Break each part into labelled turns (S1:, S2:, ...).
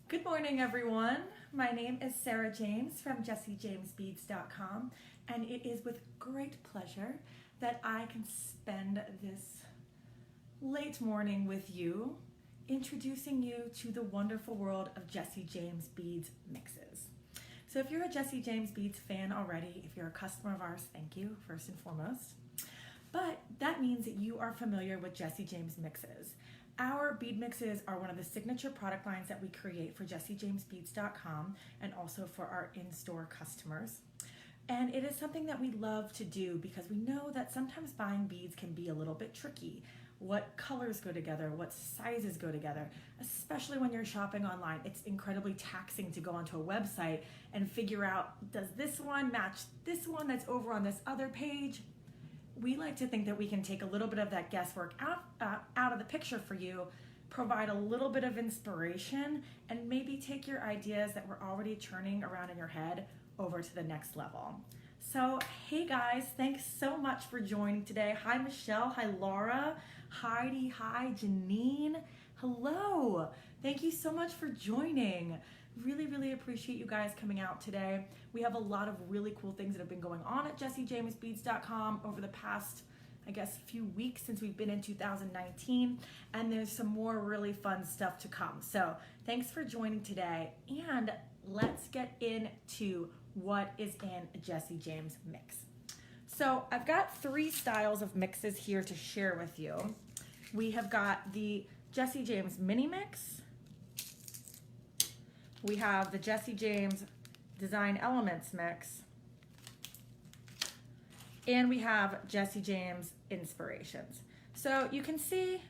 S1: Good morning, everyone. My name is Sarah James from JJBbeads.com, and it is with great pleasure that I can spend this late morning with you, introducing you to the wonderful world of Jessie James Beads mixes. So if you're a Jessie James Beads fan already, if you're a customer of ours, thank you, first and foremost. But that means that you are familiar with Jessie James mixes. Our bead mixes are one of the signature product lines that we create for JJBbeads.com and also for our in-store customers. And it is something that we love to do because we know that sometimes buying beads can be a little bit tricky. What colors go together, what sizes go together, especially when you're shopping online. It's incredibly taxing to go onto a website and figure out, does this one match this one that's over on this other page? We like to think that we can take a little bit of that guesswork out of the picture for you, provide a little bit of inspiration, and maybe take your ideas that were already churning around in your head over to the next level. So, hey guys, thanks so much for joining today. Hi Michelle, hi Laura, Heidi, hi Janine, hello. Thank you so much for joining. Really appreciate you guys coming out today. We have a lot of really cool things that have been going on at JJBbeads.com over the past, I guess, few weeks since we've been in 2019, and there's some more really fun stuff to come. So thanks for joining today, and let's get into what is in a Jessie James mix. So I've got 3 styles of mixes here to share with you. We have got the Jessie James mini mix. We have the Jessie James Design Elements mix, and we have Jessie James Inspirations. So you can see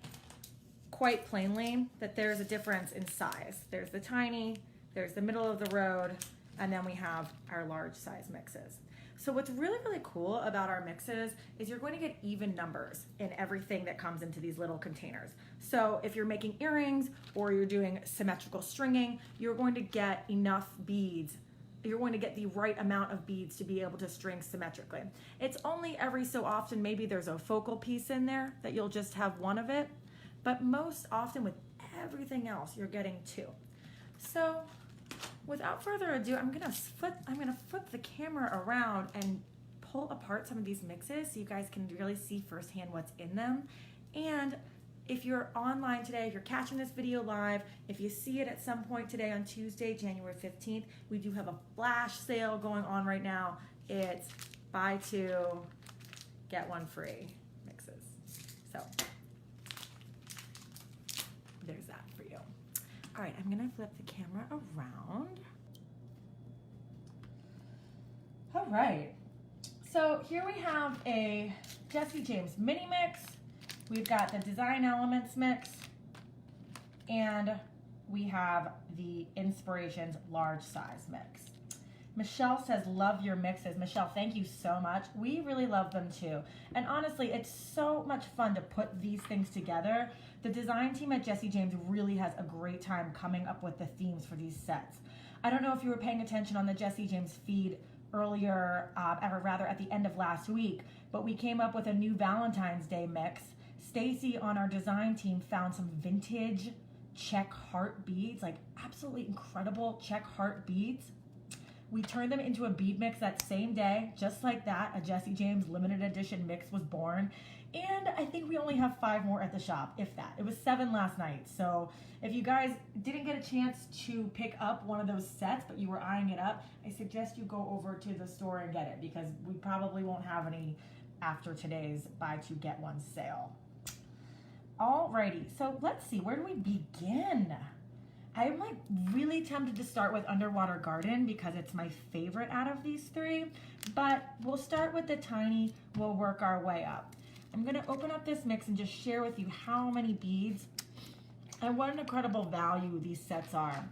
S1: quite plainly that there's a difference in size. There's the tiny, there's the middle of the road, and then we have our large size mixes. So what's really cool about our mixes is you're going to get even numbers in everything that comes into these little containers. So if you're making earrings or you're doing symmetrical stringing, you're going to get enough beads. You're going to get the right amount of beads to be able to string symmetrically. It's only every so often maybe there's a focal piece in there that you'll just have one of it, but most often with everything else, you're getting 2. So without further ado, I'm gonna flip the camera around and pull apart some of these mixes so you guys can really see firsthand what's in them. And if you're online today, if you're catching this video live, if you see it at some point today on Tuesday, January 15th, we do have a flash sale going on right now. It's buy 2, get 1 free mixes. So there's that for you. All right, I'm gonna flip the camera around. All right, so here we have a Jessie James mini mix. We've got the Design Elements mix, and we have the Inspirations large size mix. Michelle says, love your mixes. Michelle, thank you so much. We really love them too. And honestly, it's so much fun to put these things together. The design team at Jessie James really has a great time coming up with the themes for these sets. I don't know if you were paying attention on the Jessie James feed earlier, or rather at the end of last week, but we came up with a new Valentine's Day mix. Stacy on our design team found some vintage check heart beads, like absolutely incredible check heart beads. We turned them into a bead mix that same day, just like that. A Jessie James limited edition mix was born. And I think we only have 5 more at the shop, if that. It was 7 last night. So if you guys didn't get a chance to pick up one of those sets, but you were eyeing it up, I suggest you go over to the store and get it, because we probably won't have any after today's buy 2 get 1 sale. Alrighty, so let's see, where do we begin? I'm like really tempted to start with Underwater Garden because it's my favorite out of these 3, but we'll start with the tiny, we'll work our way up. I'm gonna open up this mix and just share with you how many beads and what an incredible value these sets are.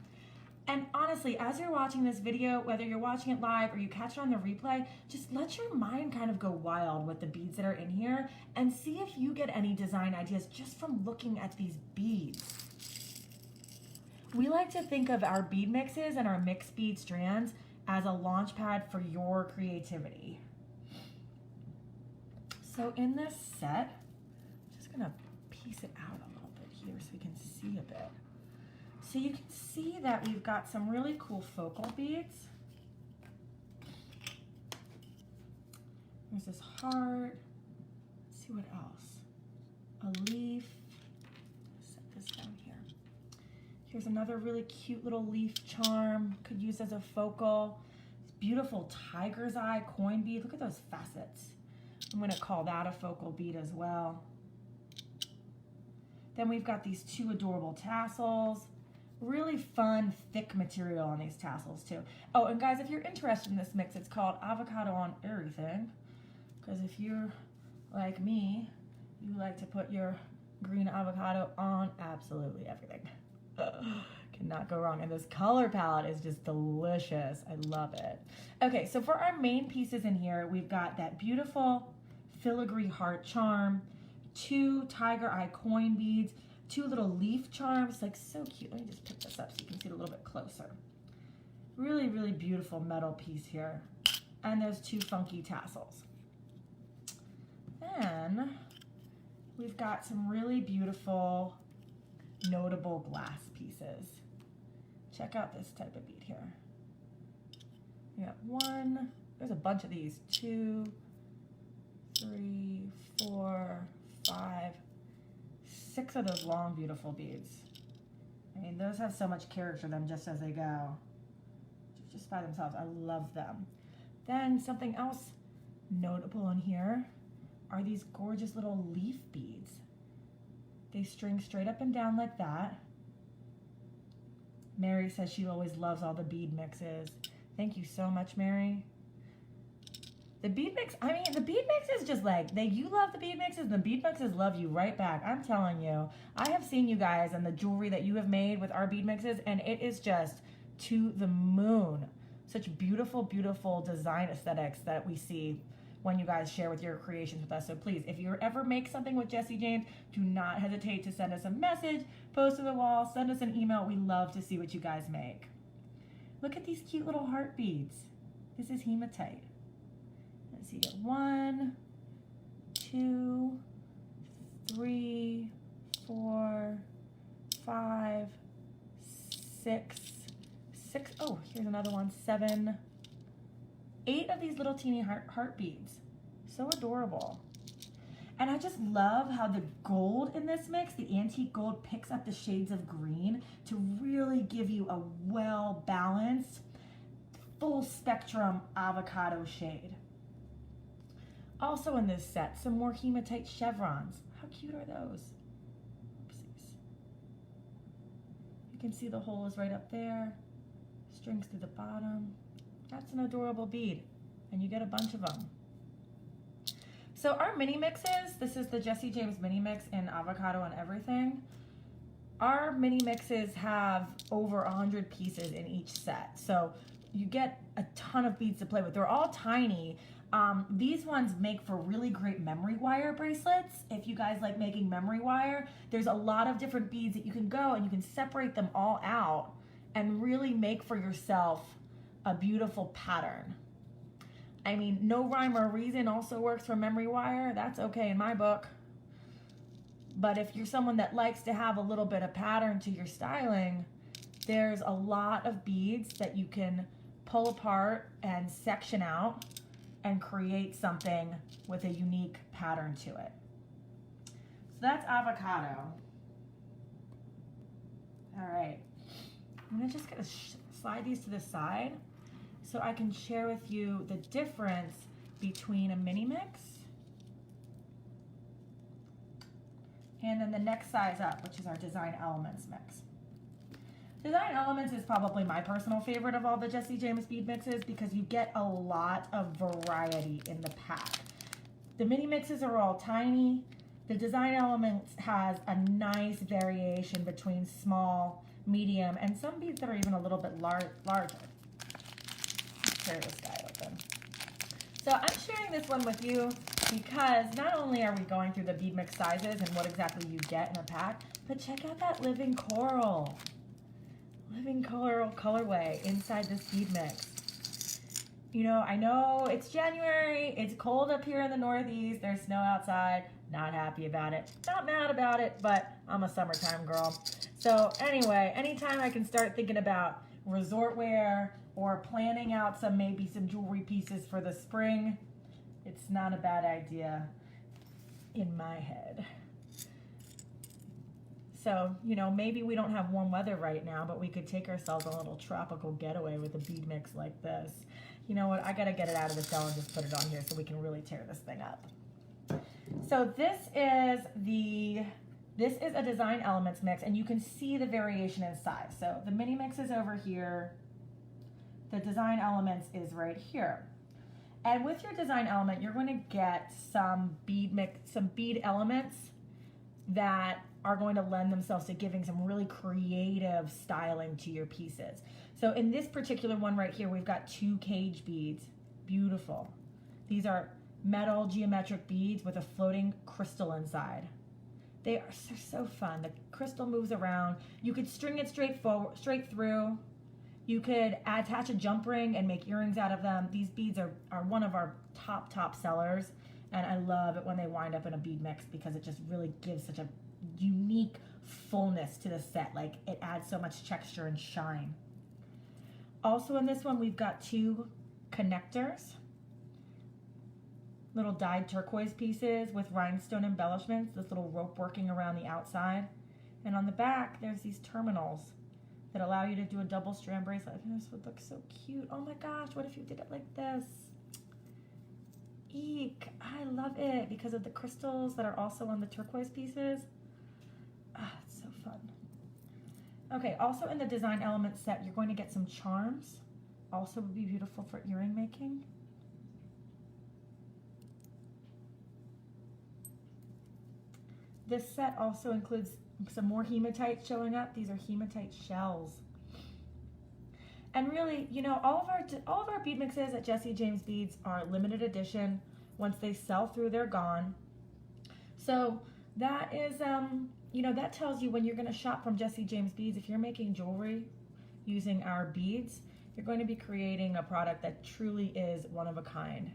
S1: And honestly, as you're watching this video, whether you're watching it live or you catch it on the replay, just let your mind kind of go wild with the beads that are in here and see if you get any design ideas just from looking at these beads. We like to think of our bead mixes and our mixed bead strands as a launch pad for your creativity. So in this set, I'm just gonna piece it out a little bit here so we can see a bit. So you can see that we've got some really cool focal beads. There's this heart. Let's see what else. A leaf. Set this down here. Here's another really cute little leaf charm. Could use as a focal. Beautiful tiger's eye coin bead. Look at those facets. I'm going to call that a focal bead as well. Then we've got these two adorable tassels. Really fun, thick material on these tassels too. Oh, and guys, if you're interested in this mix, it's called Avocado on Everything. Because if you're like me, you like to put your green avocado on absolutely everything. Cannot go wrong. And this color palette is just delicious. I love it. Okay, so for our main pieces in here, we've got that beautiful filigree heart charm, two tiger eye coin beads, two little leaf charms, like so cute. Let me just pick this up so you can see it a little bit closer. Really, really beautiful metal piece here. And there's two funky tassels. Then we've got some really beautiful, notable glass pieces. Check out this type of bead here. We got one, there's a bunch of these, 2, 3, 4, 5, 6 of those long, beautiful beads. I mean, those have so much character to them just as they go. Just by themselves, I love them. Then something else notable in here are these gorgeous little leaf beads. They string straight up and down like that. Mary says she always loves all the bead mixes. Thank you so much, Mary. The bead mix, I mean, the bead mix is just like, you love the bead mixes, and the bead mixes love you right back. I'm telling you, I have seen you guys and the jewelry that you have made with our bead mixes, and it is just to the moon. Such beautiful, beautiful design aesthetics that we see when you guys share with your creations with us. So please, if you ever make something with Jessie James, do not hesitate to send us a message, post to the wall, send us an email. We love to see what you guys make. Look at these cute little heart beads. This is hematite. Let's see, 1, 2, 3, 4, 5, 6, oh, here's another one, 7, 8 of these little teeny heart beads. So adorable. And I just love how the gold in this mix, the antique gold, picks up the shades of green to really give you a well-balanced, full spectrum avocado shade. Also in this set, some more hematite chevrons. How cute are those? Oopsies. You can see the hole is right up there. Strings through the bottom. That's an adorable bead, and you get a bunch of them. So our mini mixes, this is the Jessie James mini mix in Avocado on Everything. Our mini mixes have over 100 pieces in each set. So you get a ton of beads to play with. They're all tiny. These ones make for really great memory wire bracelets. If you guys like making memory wire, there's a lot of different beads that you can go and you can separate them all out and really make for yourself a beautiful pattern. I mean, no rhyme or reason also works for memory wire. That's okay in my book. But if you're someone that likes to have a little bit of pattern to your styling, there's a lot of beads that you can pull apart and section out and create something with a unique pattern to it. So that's Avocado. All right, I'm gonna just gonna slide these to the side so I can share with you the difference between a mini mix and then the next size up, which is our Design Elements mix. Design Elements is probably my personal favorite of all the Jessie James bead mixes because you get a lot of variety in the pack. The mini mixes are all tiny. The Design Elements has a nice variation between small, medium, and some beads that are even a little bit larger. Let's tear this guy open. So I'm sharing this one with you because not only are we going through the bead mix sizes and what exactly you get in a pack, but check out that living coral. Living coral colorway inside this bead mix. You know, I know it's January, it's cold up here in the Northeast, there's snow outside, not happy about it, not mad about it, but I'm a summertime girl. So anyway, anytime I can start thinking about resort wear or planning out maybe some jewelry pieces for the spring, it's not a bad idea in my head. So, you know, maybe we don't have warm weather right now, but we could take ourselves a little tropical getaway with a bead mix like this. You know what, I gotta get it out of the shell and just put it on here so we can really tear this thing up. So this is a Design Elements mix, and you can see the variation in size. So the mini mix is over here. The Design Elements is right here. And with your Design Element, you're going to get some bead elements that are going to lend themselves to giving some really creative styling to your pieces. So in this particular one right here, we've got 2 cage beads. Beautiful. These are metal geometric beads with a floating crystal inside. They're so fun. The crystal moves around. You could string it straight through. You could attach a jump ring and make earrings out of them. These beads are one of our top sellers, and I love it when they wind up in a bead mix because it just really gives such a unique fullness to the set. Like, it adds so much texture and shine. Also in this one, we've got 2 connectors, little dyed turquoise pieces with rhinestone embellishments, this little rope working around the outside. And on the back, there's these terminals that allow you to do a double strand bracelet. I think this would look so cute. Oh my gosh, what if you did it like this? Eek, I love it because of the crystals that are also on the turquoise pieces. Ah, it's so fun. Okay, also in the Design Element set, you're going to get some charms. Also would be beautiful for earring making. This set also includes some more hematite showing up. These are hematite shells. And really, you know, all of our bead mixes at Jessie James Beads are limited edition. Once they sell through, they're gone. So that is, you know, that tells you when you're going to shop from Jessie James Beads, if you're making jewelry using our beads, you're going to be creating a product that truly is one of a kind.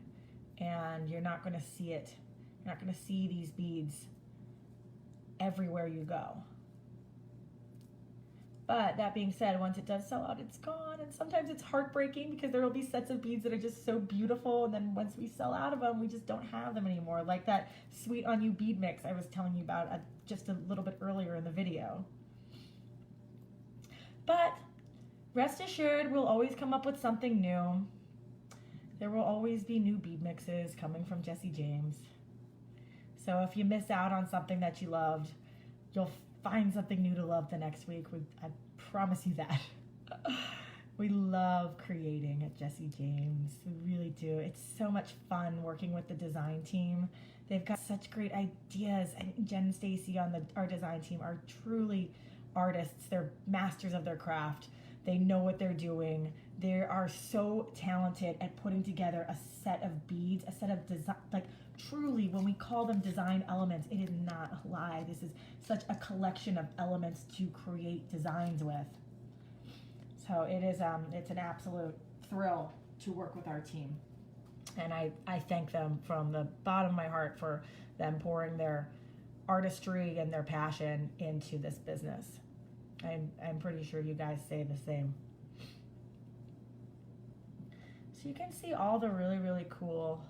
S1: And you're not going to see it. You're not going to see these beads everywhere you go. But that being said, once it does sell out, it's gone. And sometimes it's heartbreaking because there will be sets of beads that are just so beautiful, and then once we sell out of them, we just don't have them anymore. Like that Sweet on You bead mix I was telling you about just a little bit earlier in the video. But rest assured, we'll always come up with something new. There will always be new bead mixes coming from Jessie James. So if you miss out on something that you loved, you'll find something new to love the next week. I promise you that. We love creating at Jessie James. We really do. It's so much fun working with the design team. They've got such great ideas. I think Jen and Stacy on our design team are truly artists. They're masters of their craft. They know what they're doing. They are so talented at putting together a set of beads, a set of design, like truly, when we call them design elements, it is not a lie. This is such a collection of elements to create designs with. So it is, it's an absolute thrill to work with our team. And I thank them from the bottom of my heart for them pouring their artistry and their passion into this business. I'm pretty sure you guys say the same. So you can see all the really, really cool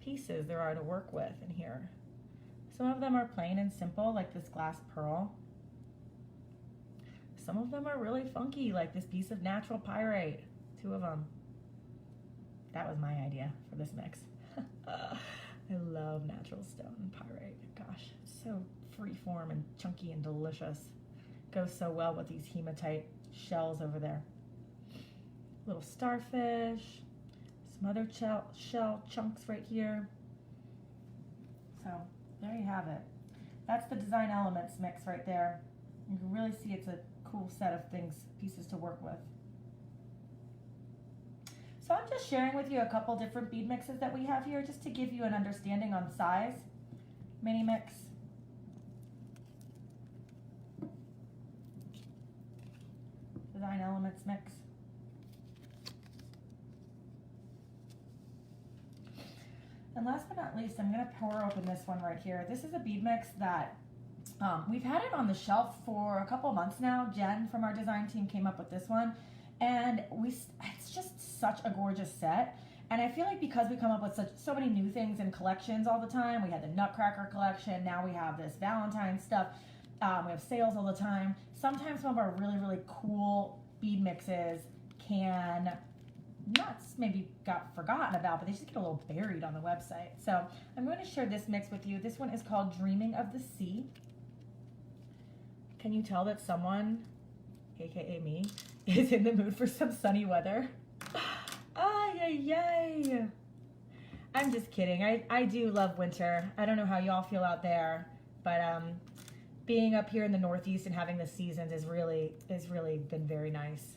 S1: pieces there are to work with in here. Some of them are plain and simple, like this glass pearl. Some of them are really funky, like this piece of natural pyrite, 2 of them. That was my idea for this mix. I love natural stone and pyrite. Gosh, it's so freeform and chunky and delicious. Goes so well with these hematite shells over there. Little starfish, some other shell chunks right here. So there you have it. That's the Design Elements mix right there. You can really see it's a cool set of pieces to work with. So I'm just sharing with you a couple different bead mixes that we have here just to give you an understanding on size. Mini mix. Design Elements mix. And last but not least, I'm going to pour open this one right here. This is a bead mix that We've had it on the shelf for a couple months now. Jen from our design team came up with this one, and it's just such a gorgeous set. And I feel like because we come up with so many new things and collections all the time, we had the Nutcracker collection, now we have this Valentine stuff, we have sales all the time. Sometimes some of our really, really cool bead mixes can not maybe got forgotten about, but they just get a little buried on the website. So I'm going to share this mix with you. This one is called Dreaming of the Sea. Can you tell that someone, aka me, is in the mood for some sunny weather? Ay, ay, ay. I'm just kidding. I do love winter. I don't know how y'all feel out there, but being up here in the Northeast and having the seasons is really been very nice.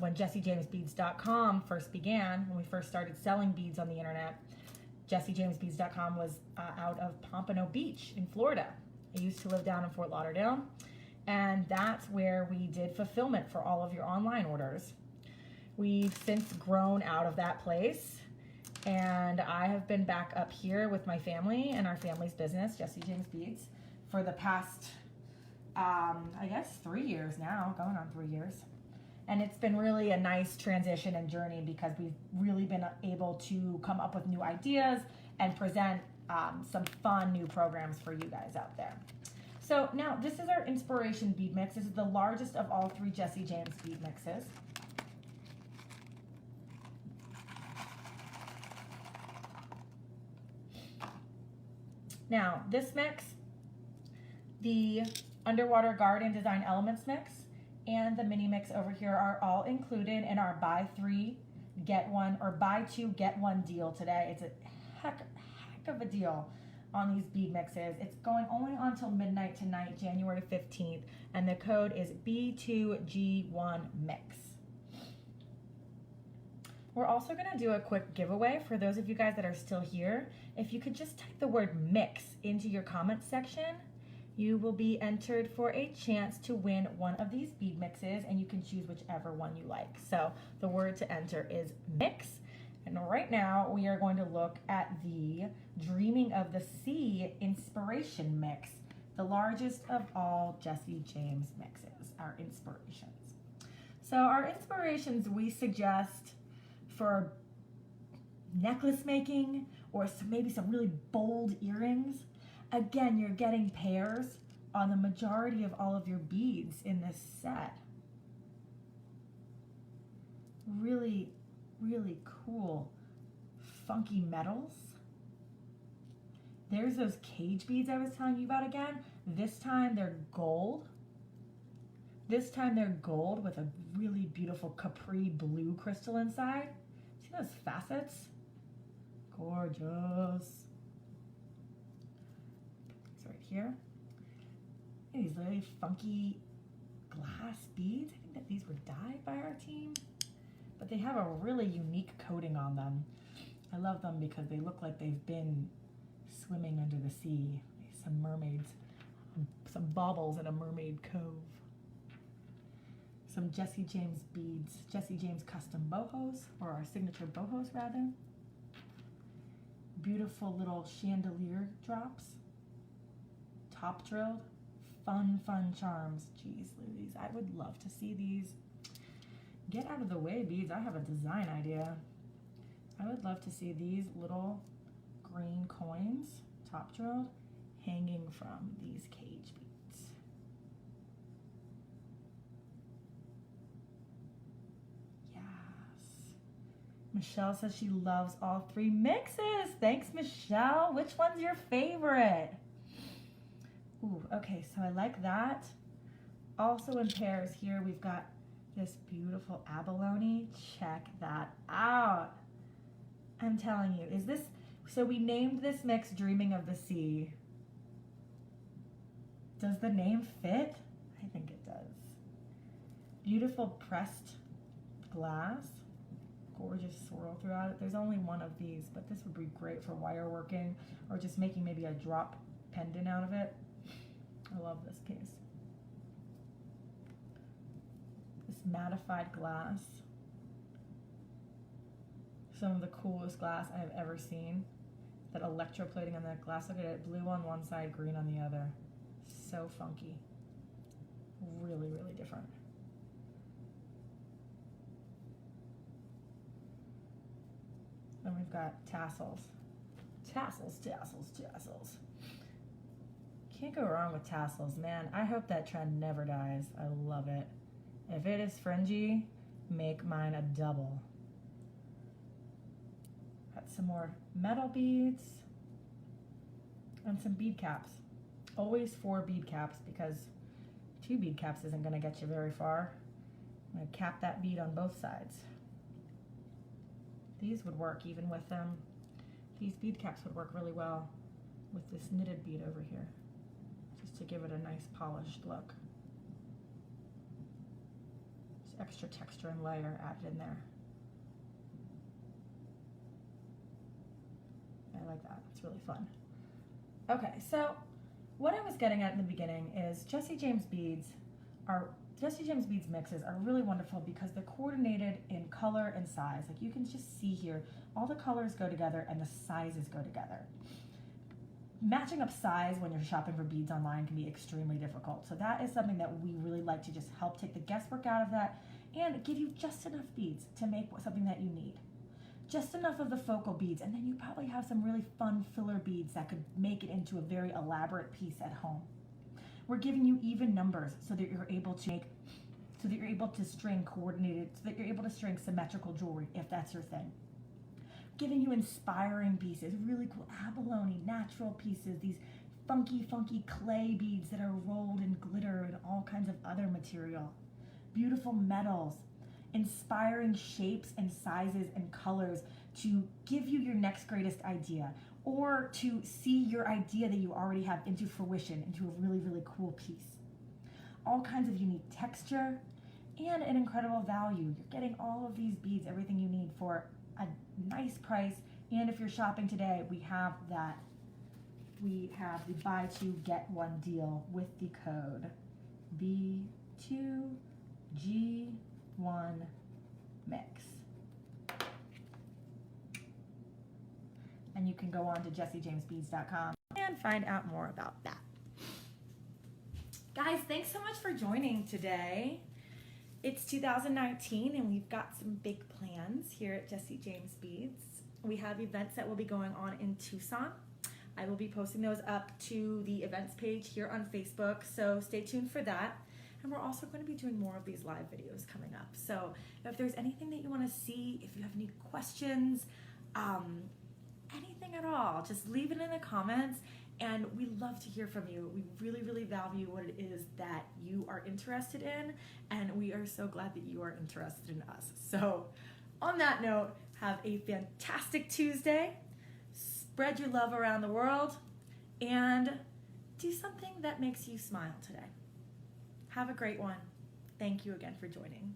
S1: When JJBeads.com first began, when we first started selling beads on the internet, JJBeads.com was out of Pompano Beach in Florida. I used to live down in Fort Lauderdale, and that's where we did fulfillment for all of your online orders. We've since grown out of that place, and I have been back up here with my family and our family's business, Jesse James Beads, for the past, I guess 3 years now, going on 3 years. And it's been really a nice transition and journey because we've really been able to come up with new ideas and present some fun new programs for you guys out there. So now this is our inspiration bead mix. This is the largest of all 3 Jesse James bead mixes. Now this mix, the Underwater Garden Design Elements mix, and the mini mix over here are all included in our buy 3 get 1 or buy 2 get 1 deal today. It's a heck of a deal on these bead mixes. It's going only on till midnight tonight, January 15th, and the code is B2G1mix. We're also going to do a quick giveaway for those of you guys that are still here. If you could just type the word mix into your comments section, you will be entered for a chance to win one of these bead mixes, and you can choose whichever one you like. So the word to enter is mix. And right now we are going to look at the Dreaming of the Sea inspiration mix, the largest of all Jesse James mixes, our inspirations. So our inspirations we suggest for necklace making or maybe some really bold earrings. Again, you're getting pairs on the majority of all of your beads in this set. Really, really cool, funky metals. There's those cage beads I was telling you about again. This time they're gold. This time they're gold with a really beautiful capri blue crystal inside. See those facets? Gorgeous. Right here. These really funky glass beads. I think that these were dyed by our team, but they have a really unique coating on them. I love them because they look like they've been swimming under the sea. Some mermaids, some baubles in a mermaid cove. Some Jesse James beads, Jesse James custom bohos, or our signature bohos rather. Beautiful little chandelier drops. Top drilled, fun charms. Geez Louise, I would love to see these. Get out of the way, beads. I have a design idea. I would love to see these little green coins, top drilled, hanging from these cage beads. Yes. Michelle says she loves all 3 mixes. Thanks, Michelle. Which one's your favorite? Ooh, okay, so I like that. Also in pairs here, we've got this beautiful abalone. Check that out. I'm telling you, is this, so we named this mix Dreaming of the Sea. Does the name fit? I think it does. Beautiful pressed glass. Gorgeous swirl throughout it. There's only one of these, but this would be great for wire working or just making maybe a drop pendant out of it. I love this piece. This mattified glass. Some of the coolest glass I've ever seen. That electroplating on that glass. Look at it, blue on one side, green on the other. so funky. Really, really different. And we've got tassels. Tassels, tassels, tassels. Can't go wrong with tassels, man. I hope that trend never dies. I love it. If it is fringy, make mine a double. Got some more metal beads and some bead caps. Always 4 bead caps because 2 bead caps isn't going to get you very far. I'm going to cap that bead on both sides. These would work even with them. These bead caps would work really well with this knitted bead over here, just to give it a nice polished look. Just extra texture and layer added in there. I like that. It's really fun. Okay, so what I was getting at in the beginning is Jessie James Beads mixes are really wonderful because they're coordinated in color and size. Like you can just see here, all the colors go together and the sizes go together. Matching up size when you're shopping for beads online can be extremely difficult. So that is something that we really like to just help take the guesswork out of that and give you just enough beads to make something that you need. Just enough of the focal beads, and then you probably have some really fun filler beads that could make it into a very elaborate piece at home. We're giving you even numbers so that you're able to string coordinated, so that you're able to string symmetrical jewelry if that's your thing. Giving you inspiring pieces, really cool abalone, natural pieces, these funky clay beads that are rolled in glitter and all kinds of other material. Beautiful metals, inspiring shapes and sizes and colors to give you your next greatest idea, or to see your idea that you already have into fruition, into a really, really cool piece. All kinds of unique texture and an incredible value. You're getting all of these beads, everything you need for a nice price. And if you're shopping today, we have that. We have the buy 2 get 1 deal with the code B2G1Mix. And you can go on to jessiejamesbeads.com and find out more about that. Guys, thanks so much for joining today. It's 2019 and we've got some big plans here at Jessie James Beads. We have events that will be going on in Tucson. I will be posting those up to the events page here on Facebook, so stay tuned for that. And we're also going to be doing more of these live videos coming up. So if there's anything that you want to see, if you have any questions, anything at all, just leave it in the comments, and we love to hear from you. We really, really value what it is that you are interested in, and we are so glad that you are interested in us. So on that note, have a fantastic Tuesday, spread your love around the world, and do something that makes you smile today. Have a great one. Thank you again for joining.